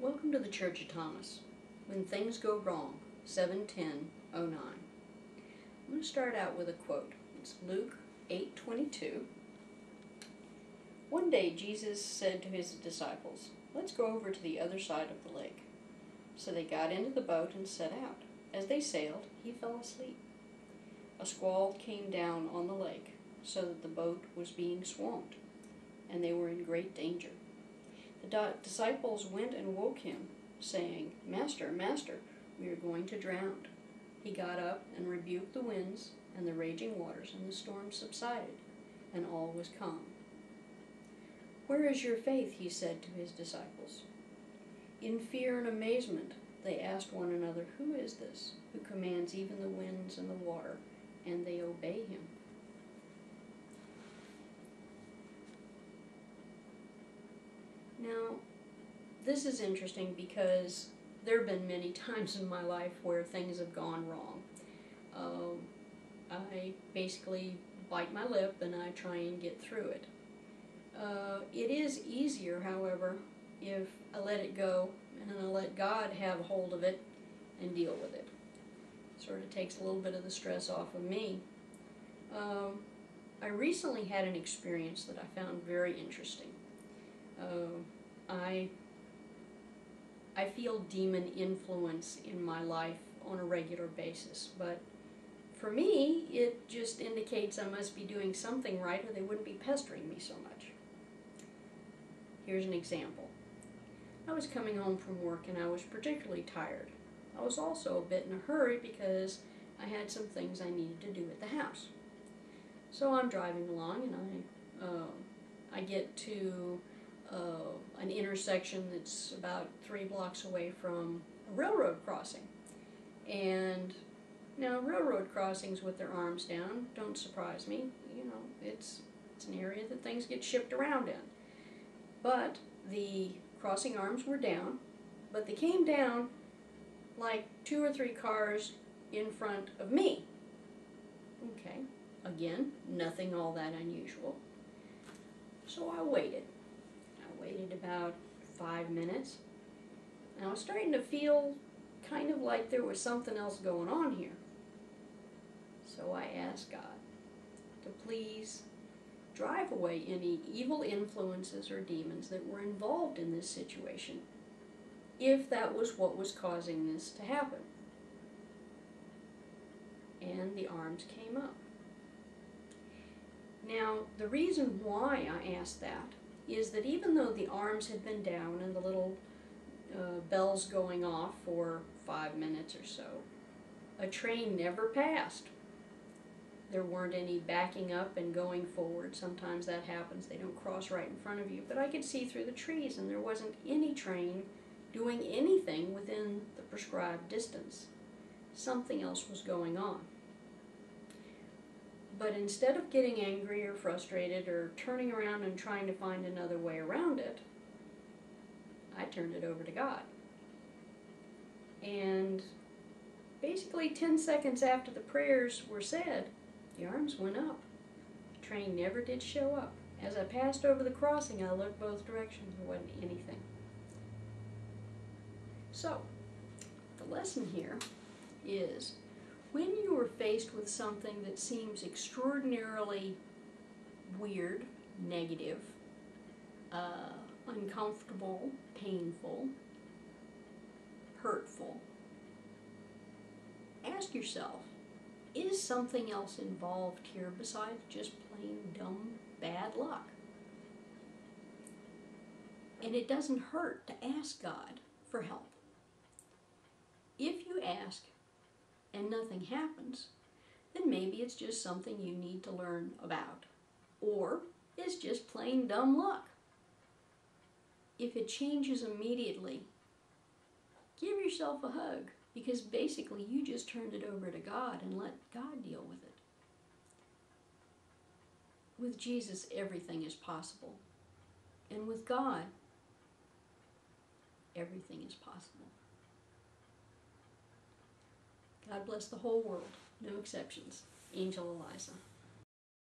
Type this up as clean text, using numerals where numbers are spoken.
Welcome to the Church of Thomas. When things go wrong, 7/10/09. I'm going to start out with a quote. It's Luke 8:22. One day Jesus said to his disciples, "Let's go over to the other side of the lake." So they got into the boat and set out. As they sailed, he fell asleep. A squall came down on the lake, so that the boat was being swamped, and they were in great danger. The disciples went and woke him, saying, "Master, Master, we are going to drown." He got up and rebuked the winds and the raging waters, and the storm subsided, and all was calm. "Where is your faith?" he said to his disciples. In fear and amazement, they asked one another, "Who is this, who commands even the winds and the water, and they obey him?" Now, this is interesting because there have been many times in my life where things have gone wrong. I basically bite my lip and I try and get through it. It is easier, however, if I let it go and then I let God have hold of it and deal with it. Sort of takes a little bit of the stress off of me. I recently had an experience that I found very interesting. I feel demon influence in my life on a regular basis, but for me, it just indicates I must be doing something right or they wouldn't be pestering me so much. Here's an example. I was coming home from work and I was particularly tired. I was also a bit in a hurry because I had some things I needed to do at the house. So I'm driving along and I get to an intersection that's about 3 blocks away from a railroad crossing. And now railroad crossings with their arms down don't surprise me. You know, it's an area that things get shipped around in. But the crossing arms were down, but they came down like 2 or 3 cars in front of me. Okay, again, nothing all that unusual. So I waited. I waited about 5 minutes, and I was starting to feel kind of like there was something else going on here. So I asked God to please drive away any evil influences or demons that were involved in this situation, if that was what was causing this to happen. And the arms came up. Now, the reason why I asked that is that even though the arms had been down and the little bells going off for 5 minutes or so, a train never passed. There weren't any backing up and going forward. Sometimes that happens. They don't cross right in front of you. But I could see through the trees, and there wasn't any train doing anything within the prescribed distance. Something else was going on. But instead of getting angry or frustrated or turning around and trying to find another way around it, I turned it over to God. And basically 10 seconds after the prayers were said, the arms went up. The train never did show up. As I passed over the crossing, I looked both directions. There wasn't anything. So, the lesson here is, when you are faced with something that seems extraordinarily weird, negative, uncomfortable, painful, hurtful, ask yourself, is something else involved here besides just plain dumb bad luck? And it doesn't hurt to ask God for help. If you ask and nothing happens, then maybe it's just something you need to learn about. Or it's just plain dumb luck. If it changes immediately, give yourself a hug, because basically you just turned it over to God and let God deal with it. With Jesus, everything is possible. And with God, everything is possible. God bless the whole world, no exceptions. Angel Eliza.